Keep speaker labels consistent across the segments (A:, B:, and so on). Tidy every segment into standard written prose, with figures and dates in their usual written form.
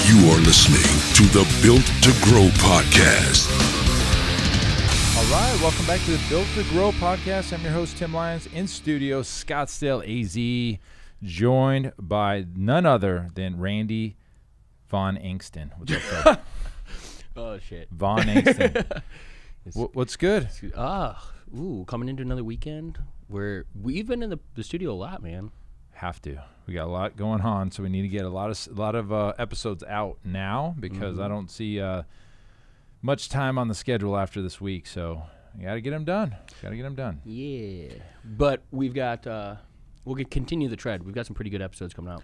A: You are listening to the Built to Grow podcast.
B: All right, welcome back to the Built to Grow podcast. I'm your host, Tim Lyons, in studio, Scottsdale, AZ, joined by none other than Randy Von Angston. What's up, Fred?
C: Oh, shit.
B: Von Angston. What's good?
C: Coming into another weekend where we've been in the studio a lot, man.
B: Have to. We got a lot going on, so we need to get a lot of episodes out now because I don't see much time on the schedule after this week. So you got to get them done.
C: Yeah. But we've got, we'll continue the tread. We've got some pretty good episodes coming out.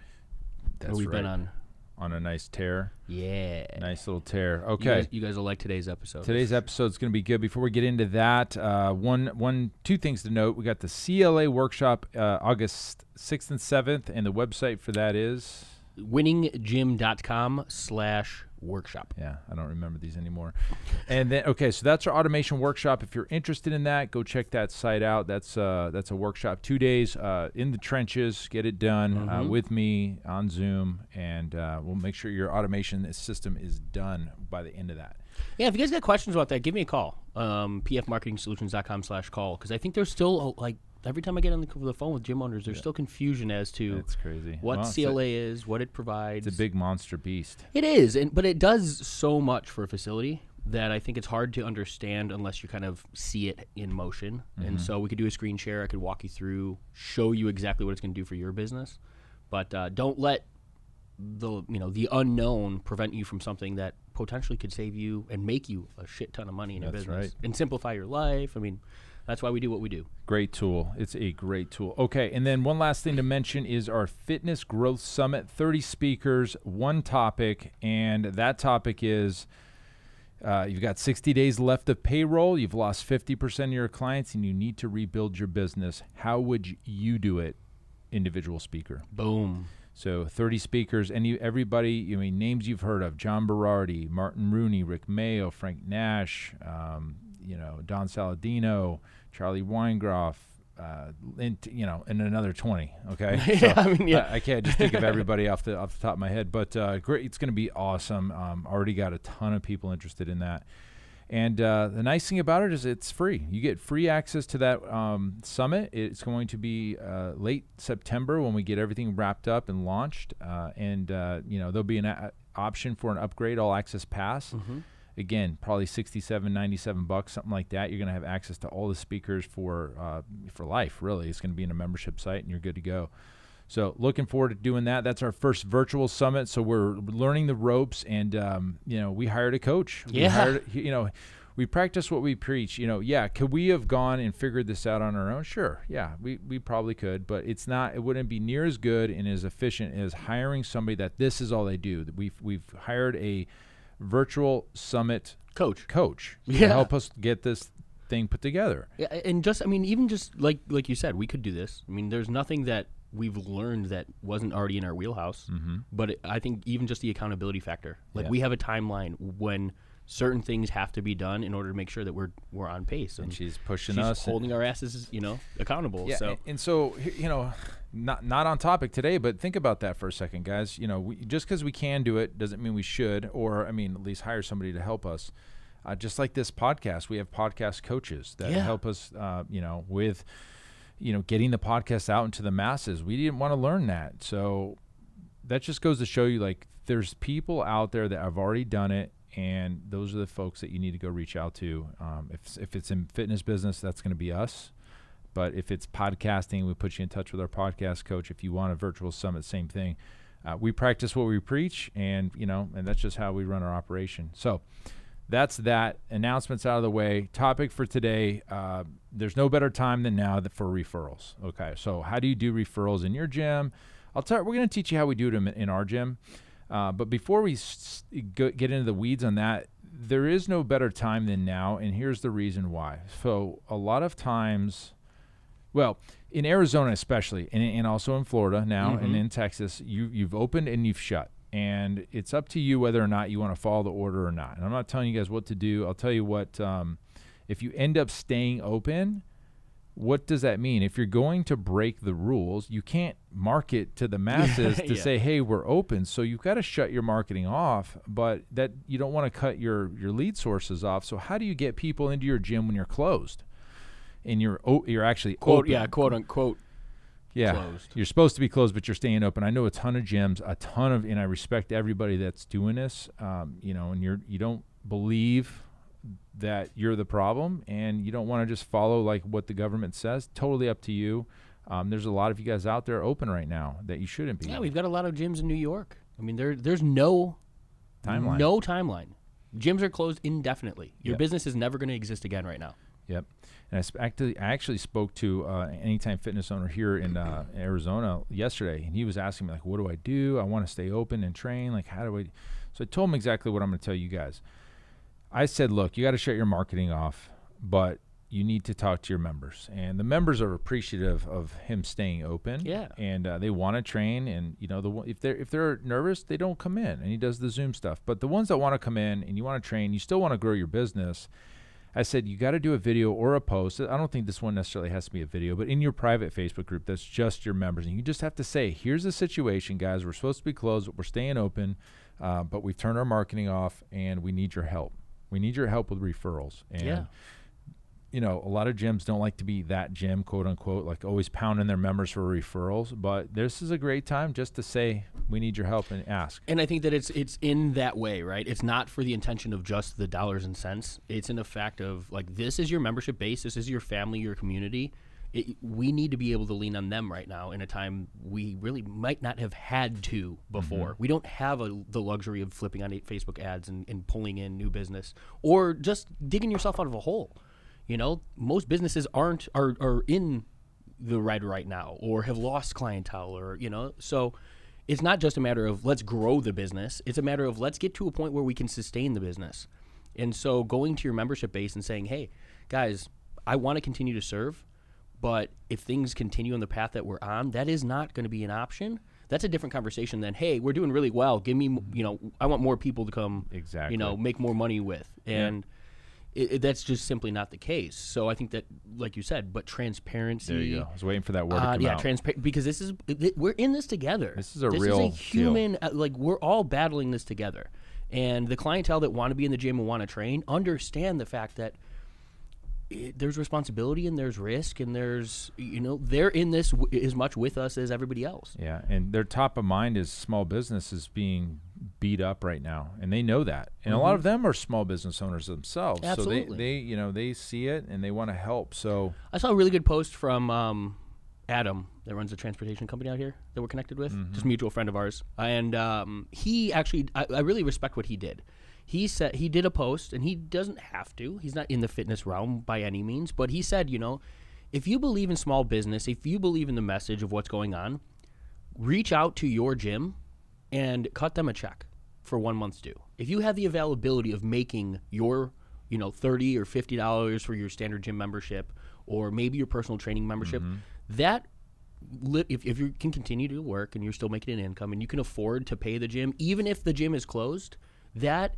B: That's
C: we've
B: right.
C: been
B: on a nice tear.
C: Yeah.
B: Nice little tear. Okay.
C: You guys will like today's episode.
B: Today's episode is going to be good. Before we get into that, two things to note. We got the CLA workshop August 6th and 7th, and the website for that is
C: winninggym.com/workshop.
B: Yeah, I don't remember these anymore. And then, okay, so that's our automation workshop. If you're interested in that, go check that site out. That's a workshop, 2 days in the trenches. Get it done with me on Zoom, and we'll make sure your automation system is done by the end of that.
C: Yeah, if you guys got questions about that, give me a call. pfmarketingsolutions.com/call, because I think there's still every time I get on the phone with gym owners, there's still confusion as to
B: It's crazy.
C: what CLA is, what it provides.
B: It's a big monster beast.
C: It is, but it does so much for a facility that I think it's hard to understand unless you kind of see it in motion. And so we could do a screen share. I could walk you through, show you exactly what it's going to do for your business. But don't let the unknown prevent you from something that potentially could save you and make you a shit ton of money in your business.
B: Right.
C: And simplify your life. I mean, that's why we do what we do.
B: Great tool. It's a great tool. Okay, and then one last thing to mention is our Fitness Growth Summit, 30 speakers, one topic, and that topic is you've got 60 days left of payroll, you've lost 50% of your clients, and you need to rebuild your business. How would you do it, individual speaker?
C: Boom.
B: So 30 speakers, everybody, names you've heard of: John Berardi, Martin Rooney, Rick Mayo, Frank Nash, Don Saladino, Charlie Weingroff, and another 20. Okay,
C: yeah,
B: I can't just think of everybody off the top of my head, but great, it's going to be awesome. Already got a ton of people interested in that, and the nice thing about it is it's free. You get free access to that summit. It's going to be late September when we get everything wrapped up and launched, and there'll be an option for an upgrade all access pass. Again, probably $67, $97, something like that. You're going to have access to all the speakers for life, really. It's going to be in a membership site, and you're good to go. So looking forward to doing that. That's our first virtual summit, so we're learning the ropes, and, we hired a coach.
C: Yeah.
B: We practice what we preach. Could we have gone and figured this out on our own? Sure. Yeah, we probably could, but it wouldn't be near as good and as efficient as hiring somebody that this is all they do. We've hired a virtual summit coach to help us get this thing put together.
C: Yeah, and even just like you said, we could do this. I mean, there's nothing that we've learned that wasn't already in our wheelhouse. But I think even just the accountability factor, we have a timeline when certain things have to be done in order to make sure that we're on pace.
B: And she's pushing
C: she's
B: us,
C: holding our asses, accountable.
B: Yeah,
C: so
B: and so not on topic today, but think about that for a second, guys. Just because we can do it doesn't mean we should, or at least hire somebody to help us. Just like this podcast, we have podcast coaches that help us, with, getting the podcast out into the masses. We didn't want to learn that, so that just goes to show you, there's people out there that have already done it, and those are the folks that you need to go reach out to. If it's in fitness business, that's going to be us. But if it's podcasting, we put you in touch with our podcast coach. If you want a virtual summit, same thing. We practice what we preach, and that's just how we run our operation. So that's that. Announcements out of the way. Topic for today, there's no better time than now for referrals. Okay, so how do you do referrals in your gym? We're going to teach you how we do them in our gym. But before we get into the weeds on that, there is no better time than now, and here's the reason why. So a lot of times, in Arizona especially, and also in Florida now, and in Texas, you've opened and you've shut. And it's up to you whether or not you want to follow the order or not. And I'm not telling you guys what to do. I'll tell you what, if you end up staying open, what does that mean? If you're going to break the rules, you can't market to the masses to say, hey, we're open. So you've got to shut your marketing off, but that you don't want to cut your lead sources off. So how do you get people into your gym when you're closed and you're actually
C: quote,
B: open?
C: yeah, quote unquote.
B: Yeah,
C: closed.
B: You're supposed to be closed, but you're staying open. I know a ton of gyms, and I respect everybody that's doing this. And you don't believe that you're the problem, and you don't want to just follow like what the government says. Totally up to you. There's a lot of you guys out there open right now that you shouldn't be.
C: Yeah, we've got a lot of gyms in New York. I mean, there's no timeline. No timeline. Gyms are closed indefinitely. Your business is never going to exist again right now.
B: Yep. And I actually spoke to Anytime Fitness owner here in Arizona yesterday, and he was asking me, like, what do I do? I want to stay open and train. Like, how do I? So I told him exactly what I'm going to tell you guys. I said, look, you got to shut your marketing off, but you need to talk to your members. And the members are appreciative of him staying open.
C: Yeah.
B: And they want to train. And, if they're nervous, they don't come in. And he does the Zoom stuff. But the ones that want to come in and you want to train, you still want to grow your business. I said, you got to do a video or a post. I don't think this one necessarily has to be a video, but in your private Facebook group, that's just your members. And you just have to say, here's the situation, guys. We're supposed to be closed, but we're staying open, but we've turned our marketing off, and we need your help. We need your help with referrals. And, a lot of gyms don't like to be that gym, quote unquote, like always pounding their members for referrals. But this is a great time just to say, we need your help and ask.
C: And I think that it's in that way, right? It's not for the intention of just the dollars and cents. It's in the fact of, like, this is your membership base. This is your family, your community. We need to be able to lean on them right now in a time we really might not have had to before. Mm-hmm. We don't have the luxury of flipping on Facebook ads and pulling in new business or just digging yourself out of a hole. Most businesses are in the red right now or have lost clientele so it's not just a matter of let's grow the business. It's a matter of let's get to a point where we can sustain the business. And so going to your membership base and saying, hey, guys, I want to continue to serve, but if things continue on the path that we're on, that is not going to be an option. That's a different conversation than, hey, we're doing really well. Give me, I want more people to come, make more money with. And that's just simply not the case. So I think that, like you said, but transparency.
B: There you go. I was waiting for that word to come out.
C: Because we're in this together.
B: This is a real
C: human, we're all battling this together. And the clientele that want to be in the gym and want to train understand the fact that there's responsibility and there's risk and there's, they're in this as much with us as everybody else.
B: Yeah, and their top of mind is small businesses being beat up right now, and they know that. And a lot of them are small business owners themselves.
C: Absolutely.
B: So they see it and they want to help. So
C: I saw a really good post from Adam that runs a transportation company out here that we're connected with, just a mutual friend of ours. And he actually, I really respect what he did. He said he did a post, and he doesn't have to. He's not in the fitness realm by any means, but he said, if you believe in small business, if you believe in the message of what's going on, reach out to your gym and cut them a check for 1 month's due. If you have the availability of making your, $30 or $50 for your standard gym membership, or maybe your personal training membership, that if you can continue to work and you're still making an income and you can afford to pay the gym, even if the gym is closed, that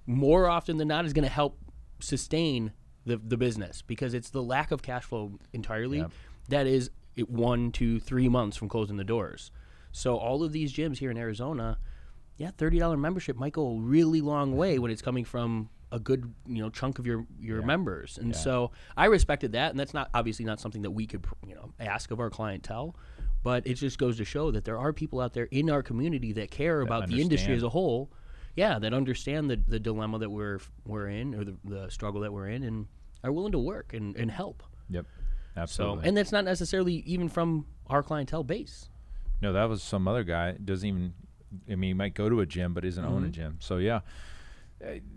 C: more often than not is going to help sustain the business, because it's the lack of cash flow entirely that is 1 to 3 months from closing the doors. So all of these gyms here in Arizona, $30 membership might go a really long way when it's coming from a good chunk of your members. And so I respected that, and that's obviously not something that we could ask of our clientele, but it just goes to show that there are people out there in our community that care about the industry as a whole. Yeah, that understand the dilemma that we're in, or the struggle that we're in, and are willing to work and help.
B: Yep, absolutely.
C: So, and that's not necessarily even from our clientele base.
B: No, that was some other guy. Doesn't even. He might go to a gym, but isn't own a gym. So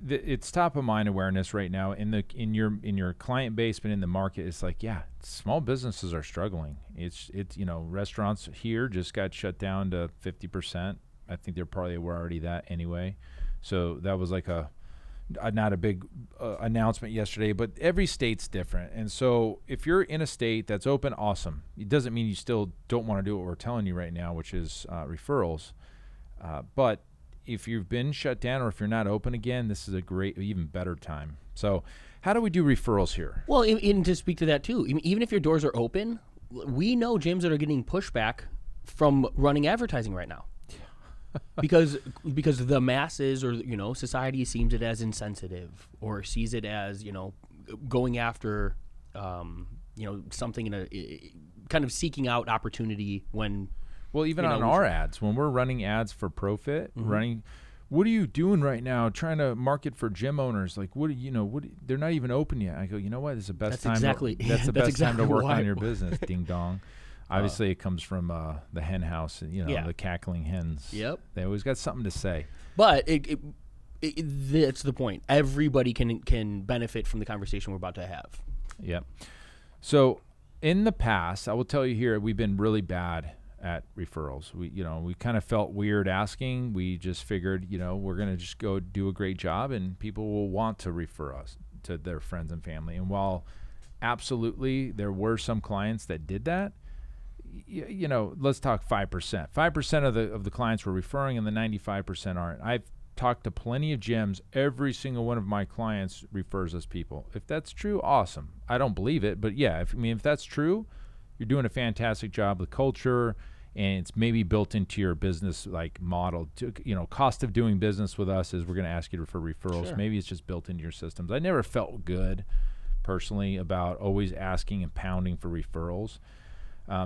B: it's top of mind awareness right now in your client base, but in the market, it's like, small businesses are struggling. It's restaurants here just got shut down to 50%. I think they're probably were already that anyway. So that was like not a big announcement yesterday, but every state's different. And so if you're in a state that's open, awesome. It doesn't mean you still don't want to do what we're telling you right now, which is referrals. But if you've been shut down or if you're not open again, this is a great, even better time. So how do we do referrals here?
C: Well, and to speak to that too, even if your doors are open, we know gyms that are getting pushback from running advertising right now. because the masses or society sees it as insensitive or sees it as going after something in a kind of seeking out opportunity when
B: even on our ads, when we're running ads for Profit, what are you doing right now trying to market for gym owners? Like, they're not even open yet. I go, you know what? It's the best time. That's the best time to work on your business. Ding dong. Obviously, it comes from the hen house, the cackling hens.
C: Yep.
B: They always got something to say.
C: But that's the point. Everybody can benefit from the conversation we're about to have.
B: Yep. So in the past, I will tell you here, we've been really bad at referrals. We kind of felt weird asking. We just figured, we're going to just go do a great job and people will want to refer us to their friends and family. And while absolutely there were some clients that did that, let's talk 5%. 5% of the clients were referring and the 95% aren't. I've talked to plenty of gyms. Every single one of my clients refers us people. If that's true, awesome. I don't believe it, but yeah, if that's true, you're doing a fantastic job. The culture, and it's maybe built into your business model. Cost of doing business with us is we're going to ask you to refer referrals. Sure. Maybe it's just built into your systems. I never felt good personally about always asking and pounding for referrals.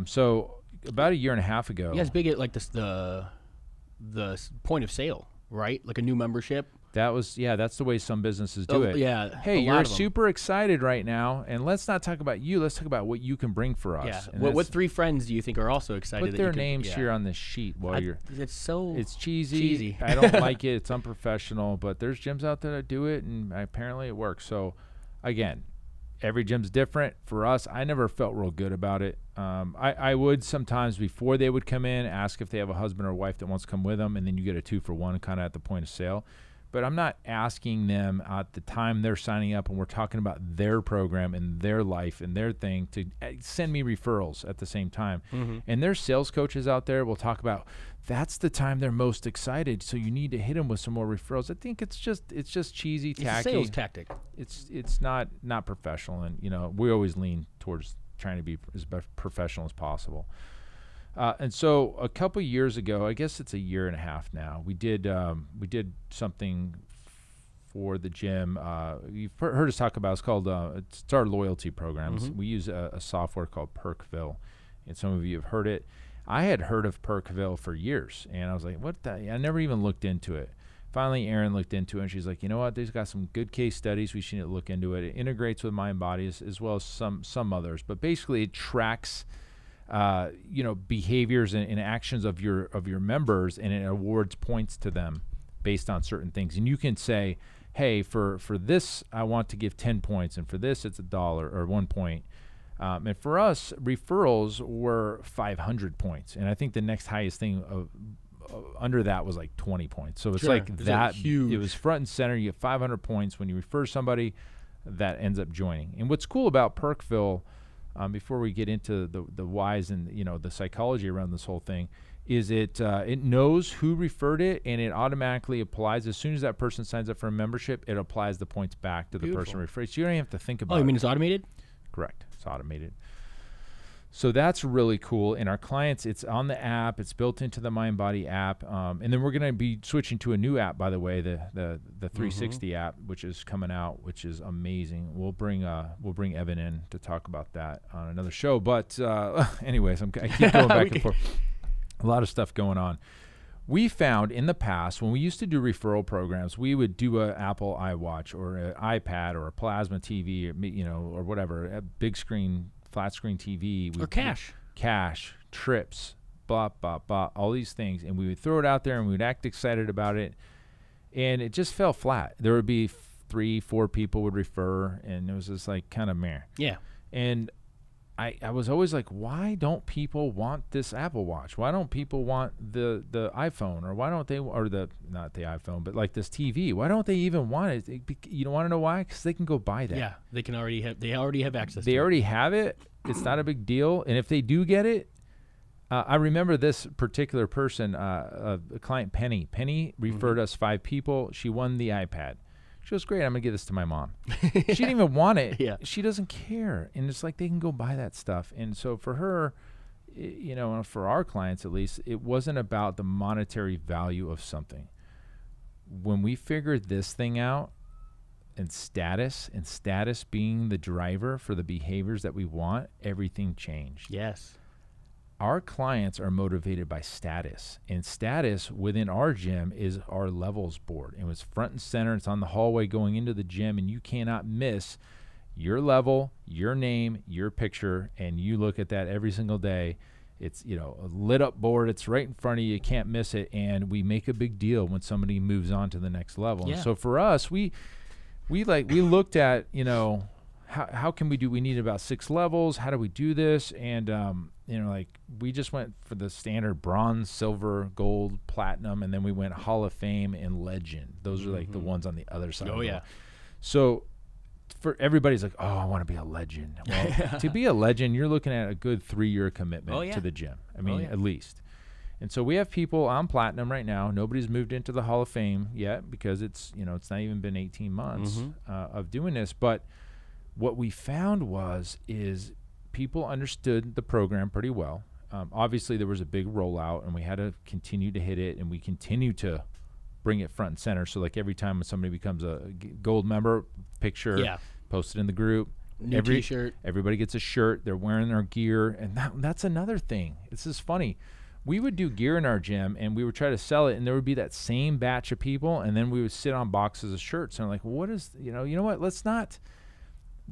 B: So about a year and a half ago,
C: you guys big at the point of sale, right? Like a new membership.
B: That's the way some businesses do it.
C: Yeah.
B: Hey, you're super excited right now, and let's not talk about you. Let's talk about what you can bring for us.
C: Yeah. What 3 friends do you think are also excited?
B: Put their names here on this sheet while you're.
C: It's
B: cheesy. I don't like it. It's unprofessional. But there's gyms out there that do it, and apparently it works. So, again, every gym's different. For us, I never felt real good about it. I would sometimes before they would come in ask if they have a husband or wife that wants to come with them, and then you get a 2-for-1 kind of at the point of sale. But I'm not asking them at the time they're signing up and we're talking about their program and their life and their thing to send me referrals at the same time. Mm-hmm. And their sales coaches out there will talk about that's the time they're most excited, so you need to hit them with some more referrals. I think it's just cheesy, tacky.
C: It's a sales tactic.
B: It's not professional, and we always lean towards trying to be as professional as possible. And so a couple years ago, I guess it's a year and a half now, we did something for the gym. You've heard us talk about, it's our loyalty programs. Mm-hmm. We use a software called Perkville, and some of you have heard it. I had heard of Perkville for years, and I was like, what the? I never even looked into it. Finally, Erin looked into it, and she's like, you know what? They've got some good case studies. We should look into it. It integrates with Mind Body as well as some others. But basically, it tracks behaviors and actions of your members, and it awards points to them based on certain things. And you can say, hey, for this, I want to give 10 points, and for this, it's $1 or 1 point. And for us, referrals were 500 points, and I think the next highest thing under that was like 20 points. So it's like that huge. It was front and center. You get 500 points when you refer somebody that ends up joining. And what's cool about Perkville, before we get into the whys and the psychology around this whole thing, is it knows who referred it, and it automatically applies as soon as that person signs up for a membership. It applies the points back to the person referred. So you don't even have to think about it.
C: Oh, you mean it's automated?
B: Correct. It's automated. So that's really cool. And our clients, it's on the app. It's built into the Mind Body app. And then we're going to be switching to a new app, by the way, the 360 app, which is coming out, which is amazing. We'll bring Evan in to talk about that on another show. But anyways, I keep going back and forth. A lot of stuff going on. We found in the past when we used to do referral programs, we would do an Apple iWatch or an iPad or a plasma TV, or whatever, a big screen, flat screen TV.
C: Or cash,
B: trips, blah, blah, blah, all these things. And we would throw it out there and we would act excited about it. And it just fell flat. There would be 3-4 people would refer, and it was just like kind of meh.
C: Yeah.
B: And I was always like, why don't people want this Apple Watch? Why don't people want the iPhone? Or why don't they, or not the iPhone, but like this TV? Why don't they even want it? You don't want to know why? Because they can go buy that.
C: Yeah, they already have access to it.
B: They already have it. It's not a big deal. And if they do get it, I remember this particular person, a client, Penny. Penny referred us 5 people. She won the iPad. She goes, great, I'm going to give this to my mom. She didn't even want it.
C: Yeah.
B: She doesn't care. And it's like they can go buy that stuff. And so for her, you know, for our clients at least, it wasn't about the monetary value of something. When we figured this thing out, and status being the driver for the behaviors that we want, everything changed.
C: Yes.
B: Our clients are motivated by status, and status within our gym is our levels board. It was front and center. It's on the hallway going into the gym, and you cannot miss your level, your name, your picture, and you look at that every single day. It's, you know, a lit up board. It's right in front of you. You can't miss it, and we make a big deal when somebody moves on to the next level.
C: Yeah.
B: And so for us, we looked at, you know, how can we do, we need about 6 levels. How do we do this? And, you know, like we just went for the standard bronze, silver, gold, platinum, and then we went Hall of Fame and legend. Those are like the ones on the other side.
C: Oh, yeah.
B: So for everybody's like, oh, I want to be a legend. Well, to be a legend, you're looking at a good 3-year commitment to the gym. I mean, at least. And so we have people on platinum right now. Nobody's moved into the Hall of Fame yet because it's, you know, it's not even been 18 months of doing this. But what we found is people understood the program pretty well. Obviously, there was a big rollout, and we had to continue to hit it, and we continue to bring it front and center. So, like, every time when somebody becomes a gold member, picture, posted in the group.
C: New T-shirt.
B: Everybody gets a shirt. They're wearing their gear, and that's another thing. This is funny. We would do gear in our gym, and we would try to sell it, and there would be that same batch of people, and then we would sit on boxes of shirts. And I'm like, what is, you know what? Let's not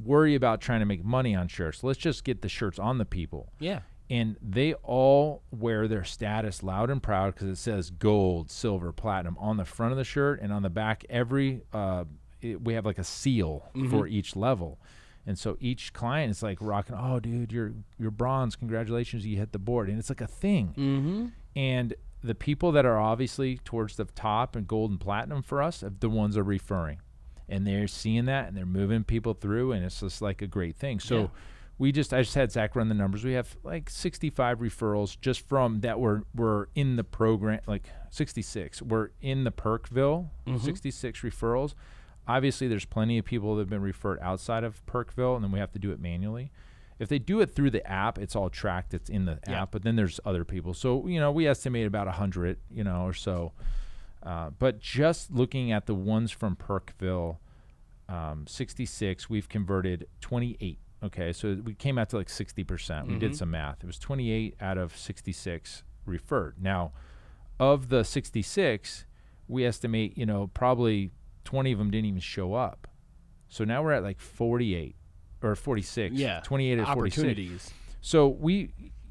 B: worry about trying to make money on shirts. Let's just get the shirts on the people. Yeah. And they all wear their status loud and proud because it says gold, silver, platinum on the front of the shirt, and on the back, we have like a seal for each level. And so each client is like rocking, oh, dude, you're bronze. Congratulations, you hit the board. And it's like a thing. And the people that are obviously towards the top and gold and platinum for us are the ones that are referring. And they're seeing that, and they're moving people through, and it's just like a great thing. So I just had Zach run the numbers. We have like 65 referrals just from that were in the program, like 66. We're in the Perkville, 66 referrals. Obviously, there's plenty of people that have been referred outside of Perkville, and then we have to do it manually. If they do it through the app, it's all tracked. It's in the app, but then there's other people. So, you know, we estimate about 100, you know, or so. But just looking at the ones from Perkville, 66, we've converted 28. Okay, so we came out to like 60%. We did some math. It was 28 out of 66 referred. Now, of the 66, we estimate, you know, probably 20 of them didn't even show up. So now we're at like 48 or 46. 28 or 46. So we,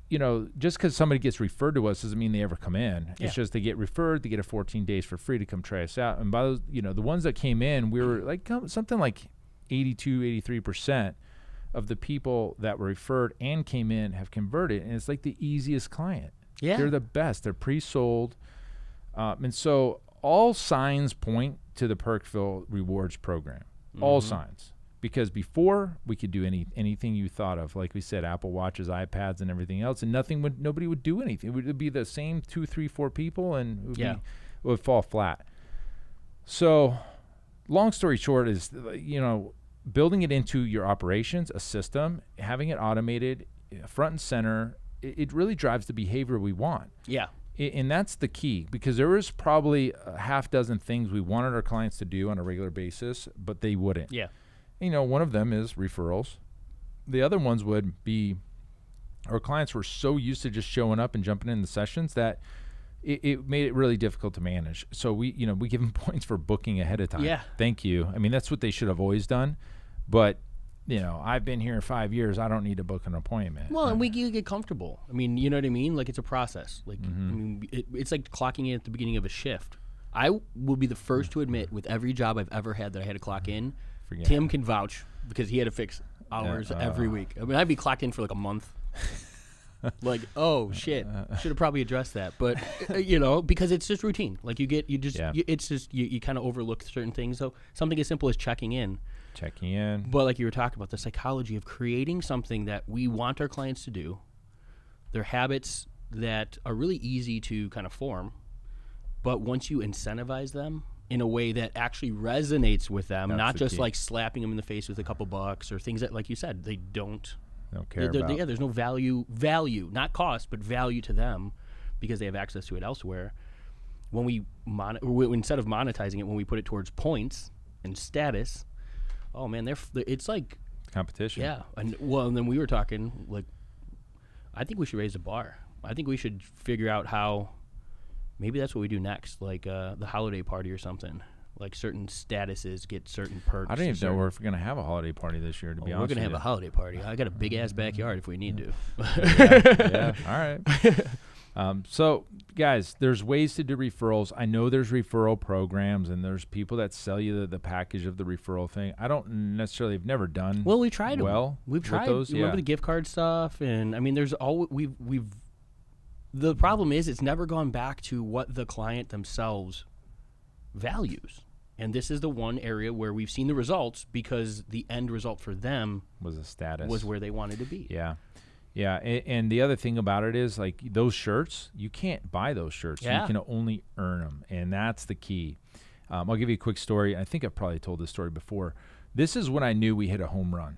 B: you know, just because somebody gets referred to us doesn't mean they ever come in. It's just they get referred, they get a 14 days for free to come try us out. And by those, you know, the ones that came in, we were like something like 82, 83% of the people that were referred and came in have converted. And it's like the easiest client. Yeah. They're the best. They're pre-sold. And so all signs point to the Perkville Rewards program. All signs. Because before we could do anything you thought of, like we said, Apple Watches, iPads, and everything else, and nobody would do anything. It would be the same 2, 3, 4 people, and it would fall flat. So, long story short is, you know, building it into your operations, a system, having it automated, front and center, it really drives the behavior we want. Yeah. And that's the key, because there was probably a half dozen things we wanted our clients to do on a regular basis, but they wouldn't. Yeah. You know, one of them is referrals. The other ones would be our clients were so used to just showing up and jumping in the sessions that it made it really difficult to manage. So we give them points for booking ahead of time. Yeah. Thank you. I mean, that's what they should have always done. But, you know, I've been here 5 years. I don't need to book an appointment.
C: Well, and you get comfortable. I mean, you know what I mean? Like, it's a process. Like, I mean, it's like clocking in at the beginning of a shift. I will be the first to admit, with every job I've ever had that I had to clock in, Tim can vouch because he had to fix hours every week. I mean, I'd be clocked in for like a month. Like, oh shit, should have probably addressed that. But you know, because it's just routine. Like you kind of overlook certain things. So something as simple as checking in. But like you were talking about, the psychology of creating something that we want our clients to do, their habits that are really easy to kind of form, but once you incentivize them in a way that actually resonates with them, not just like slapping them in the face with a couple bucks or things that, like you said, they don't
B: care about.
C: Yeah, there's no value, not cost, but value to them because they have access to it elsewhere. When we instead of monetizing it, when we put it towards points and status, oh man, it's like
B: competition.
C: Yeah, and then we were talking like, I think we should raise the bar. I think we should figure out how. Maybe that's what we do next, like the holiday party or something. Like certain statuses get certain perks.
B: I don't even know if we're going to have a holiday party this year, to be honest.
C: We're going to have a holiday party. I got a big-ass backyard if we need to.
B: Yeah, all right. So, guys, there's ways to do referrals. I know there's referral programs, and there's people that sell you the package of the referral thing. I don't necessarily have never done
C: Well, we tried
B: well.
C: We've tried
B: those.
C: Remember the gift card stuff? And, I mean, there's all we've the problem is it's never gone back to what the client themselves values. And this is the one area where we've seen the results because the end result for them
B: was a status.
C: Was where they wanted to be.
B: Yeah. Yeah. And the other thing about it is, like, those shirts, you can't buy those shirts.
C: Yeah.
B: You can only earn them. And that's the key. I'll give you a quick story. I think I've probably told this story before. This is when I knew we hit a home run.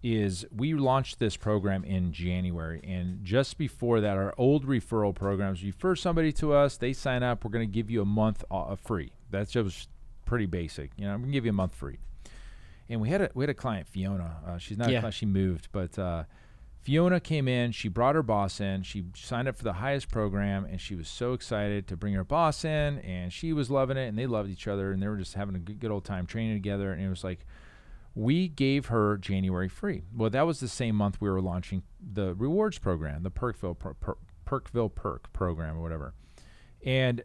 B: Is we launched this program in January, and just before that, our old referral programs, you refer somebody to us, they sign up, we're going to give you a month free. That's just pretty basic. You know, I'm going to give you a month free. And we had a client, Fiona. She's not a client, she moved, but Fiona came in, she brought her boss in, she signed up for the highest program, and she was so excited to bring her boss in, and she was loving it, and they loved each other, and they were just having a good old time training together, and it was like, we gave her January free. Well, that was the same month we were launching the rewards program, the Perkville Perk program or whatever. And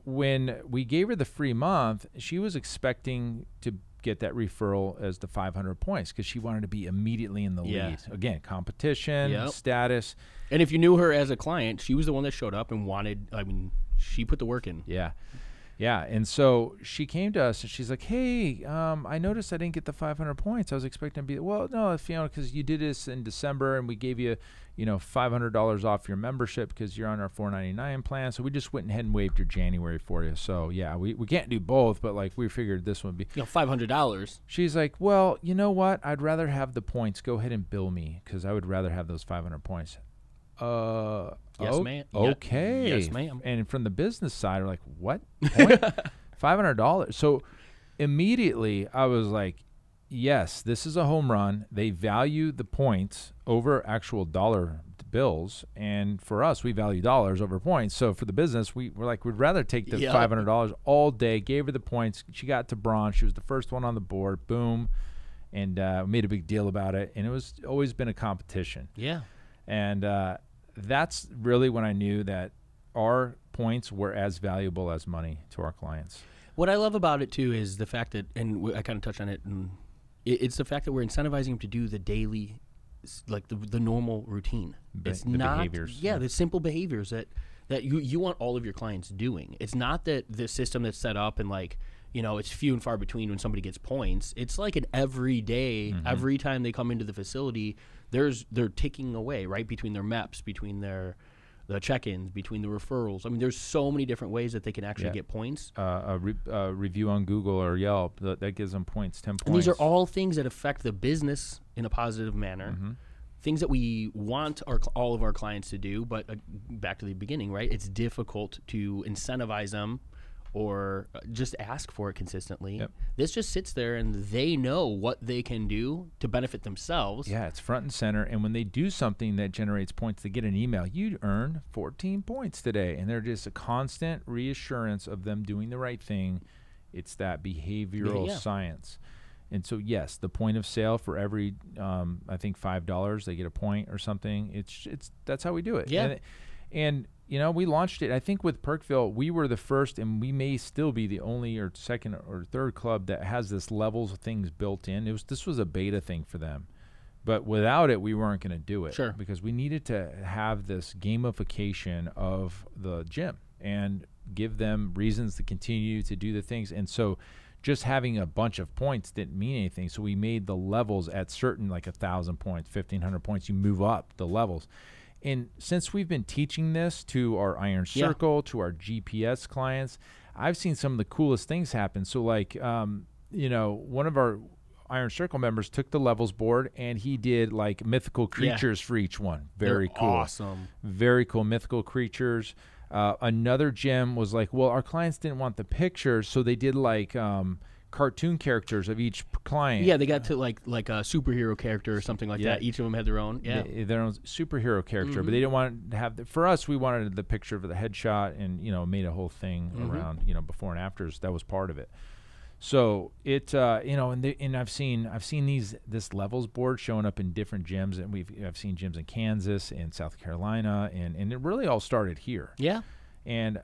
B: when we gave her the free month, she was expecting to get that referral as the 500 points because she wanted to be immediately in the lead. Again, competition, status.
C: And if you knew her as a client, she was the one that showed up and she put the work in.
B: Yeah. Yeah, and so she came to us, and she's like, hey, I noticed I didn't get the 500 points. I was expecting to be, well, no, Fiona, because you did this in December, and we gave you, $500 off your membership because you're on our $499 plan. So we just went ahead and waived your January for you. So, yeah, we can't do both, but, like, we figured this would be.
C: $500.
B: She's like, well, you know what? I'd rather have the points. Go ahead and bill me because I would rather have those 500 points.
C: Yes, ma'am.
B: Okay.
C: Yes, ma'am.
B: And from the business side, we're like, what? $500. So immediately I was like, yes, this is a home run. They value the points over actual dollar bills. And for us, we value dollars over points. So for the business, we're like, we'd rather take the $500 all day, gave her the points. She got to bronze. She was the first one on the board. Boom. And made a big deal about it. And it was always been a competition.
C: Yeah.
B: And that's really when I knew that our points were as valuable as money to our clients.
C: What I love about it, too, is the fact that, and I kind of touched on it, and it's the fact that we're incentivizing them to do the daily, like the normal routine. It's not
B: behaviors.
C: Yeah, the simple behaviors that you want all of your clients doing. It's not that the system that's set up and, like, it's few and far between when somebody gets points. It's like an every day, every time they come into the facility, they're ticking away, right, between their MEPs, between the check-ins, between the referrals. I mean, there's so many different ways that they can actually get points.
B: A review on Google or Yelp, that gives them points, 10 points.
C: And these are all things that affect the business in a positive manner. Things that we want all of our clients to do, but back to the beginning, right? It's difficult to incentivize them or just ask for it consistently. This just sits there, and they know what they can do to benefit themselves.
B: Yeah, it's front and center. And when they do something that generates points, they get an email. You earned 14 points today. And they're just a constant reassurance of them doing the right thing. It's that behavioral science. And so, yes, the point of sale for every, I think, $5, they get a point or something. It's that's how we do it.
C: Yeah.
B: And we launched it. I think with Perkville, we were the first, and we may still be the only or second or third club that has this levels of things built in. This was a beta thing for them. But without it, we weren't going to do it.
C: Sure.
B: Because we needed to have this gamification of the gym and give them reasons to continue to do the things. And so just having a bunch of points didn't mean anything. So we made the levels at certain, like 1,000 points, 1,500 points. You move up the levels. And since we've been teaching this to our Iron Circle, to our GPS clients, I've seen some of the coolest things happen. So like, one of our Iron Circle members took the levels board and he did like mythical creatures for each one. Very
C: They're
B: cool.
C: Awesome.
B: Very cool mythical creatures. Another gym was like, well, our clients didn't want the pictures, so they did like cartoon characters of each client.
C: Yeah, they got to like a superhero character or something like that. Each of them had their own. Yeah,
B: their own superhero character, but they didn't want to have. For us, we wanted the picture of the headshot, and made a whole thing around before and afters. That was part of it. So it and I've seen this levels board showing up in different gyms, and I've seen gyms in Kansas and South Carolina, and it really all started here.
C: Yeah,
B: and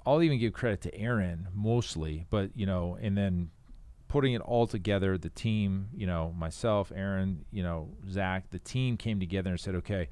B: I'll even give credit to Aaron mostly, but and then putting it all together, the team, myself, Aaron, Zach, the team came together and said, okay,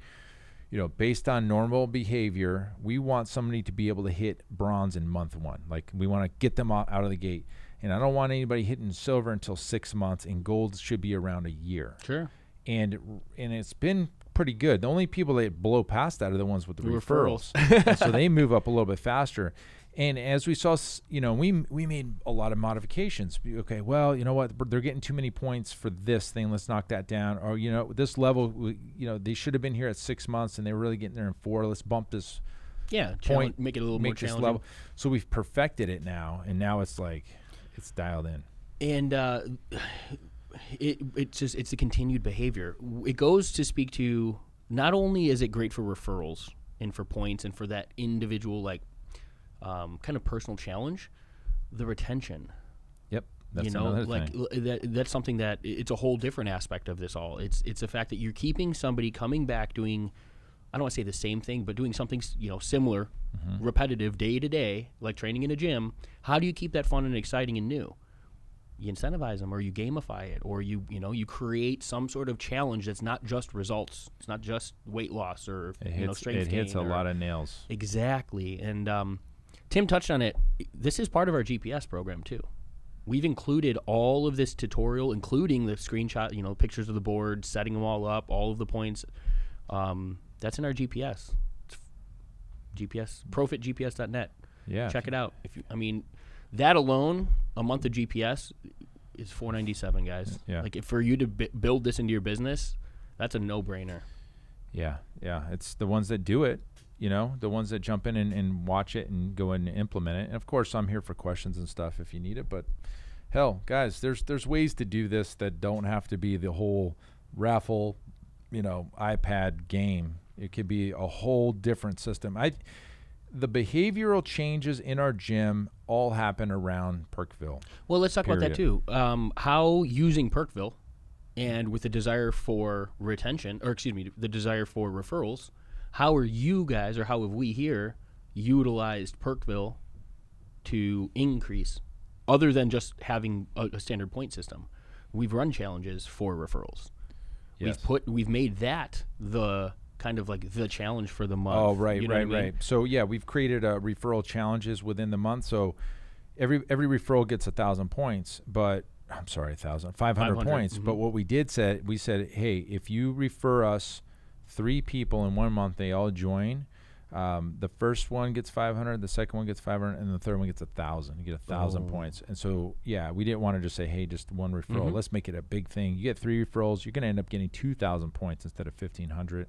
B: based on normal behavior, we want somebody to be able to hit bronze in month 1. Like we want to get them out of the gate. And I don't want anybody hitting silver until 6 months, and gold should be around a year.
C: Sure. And
B: it's been pretty good. The only people that blow past that are the ones with the referrals. And so they move up a little bit faster. And as we saw, we made a lot of modifications. Okay, well, you know what? They're getting too many points for this thing. Let's knock that down. Or, this level, they should have been here at 6 months, and they were really getting there in 4. Let's bump this point.
C: Make it a little more challenging.
B: Level. So we've perfected it now, and now it's like it's dialed in.
C: And it's a continued behavior. It goes to speak to, not only is it great for referrals and for points and for that individual kind of personal challenge, the retention.
B: Yep, that's another thing.
C: That's something that it's a whole different aspect of this all. It's the fact that you're keeping somebody coming back doing, I don't want to say the same thing, but doing something similar, repetitive, day to day, like training in a gym. How do you keep that fun and exciting and new? You incentivize them, or you gamify it, or you create some sort of challenge that's not just results. It's not just weight loss or strength gain.
B: It hits a lot of nails.
C: Exactly, and Tim touched on it. This is part of our GPS program too. We've included all of this tutorial, including the screenshot, pictures of the board, setting them all up, all of the points. That's in our GPS. It's GPS, profitgps.net.
B: Yeah,
C: check it out. That alone, a month of GPS is $497, guys.
B: Yeah.
C: Like for you to build this into your business, that's a no-brainer.
B: Yeah. It's the ones that do it. The ones that jump in and watch it and go in and implement it. And of course, I'm here for questions and stuff if you need it. But hell, guys, there's ways to do this that don't have to be the whole raffle, iPad game. It could be a whole different system. The behavioral changes in our gym all happen around Perkville.
C: Well, let's talk about that too. How using Perkville and with the desire for retention, the desire for referrals, how are you guys, or how have we here utilized Perkville to increase, other than just having a standard point system? We've run challenges for referrals. Yes. We've made that the kind of like the challenge for the month.
B: Oh, right. So yeah, we've created referral challenges within the month. So every referral gets 1,000 points, but 500 points. But what we said, hey, if you refer us 3 people in 1 month, they all join. The first one gets 500, the second one gets 500, and the third one gets 1,000. You get 1,000 points. And so, yeah, we didn't want to just say, hey, just one referral. Let's make it a big thing. You get 3 referrals, you're going to end up getting 2,000 points instead of 1,500.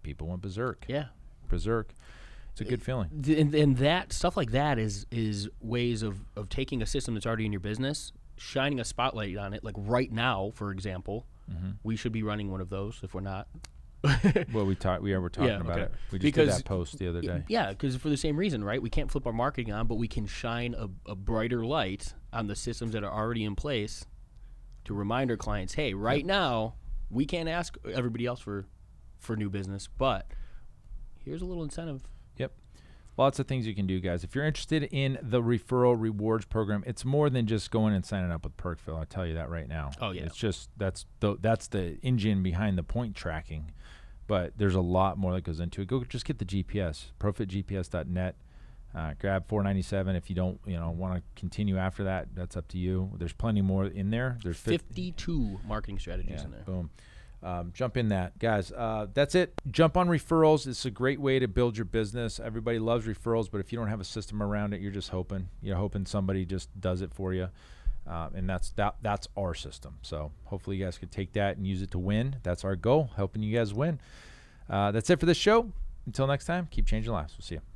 B: People went berserk.
C: Yeah,
B: berserk. It's a good feeling.
C: And that stuff like that is ways of taking a system that's already in your business, shining a spotlight on it. Like right now, for example, we should be running one of those if we're not.
B: Well, we're talking about it. We just did that post the other day.
C: Yeah, because for the same reason, right? We can't flip our marketing on, but we can shine a brighter light on the systems that are already in place to remind our clients, hey, right now, we can't ask everybody else for new business, but here's a little incentive. Yep.
B: Lots of things you can do, guys. If you're interested in the referral rewards program, it's more than just going and signing up with Perkville. I'll tell you that right now.
C: Oh, yeah.
B: It's just that's the engine behind the point tracking, but there's a lot more that goes into it. Go just get the GPS, profitgps.net. Grab $497. If you don't want to continue after that, that's up to you. There's plenty more in there. There's
C: 52 marketing strategies in there.
B: Boom. jump in that. Guys, that's it. Jump on referrals. It's a great way to build your business. Everybody loves referrals, but if you don't have a system around it, you're just hoping. You're hoping somebody just does it for you. And that's our system. So hopefully you guys could take that and use it to win. That's our goal, helping you guys win. That's it for this show. Until next time, keep changing lives. We'll see you.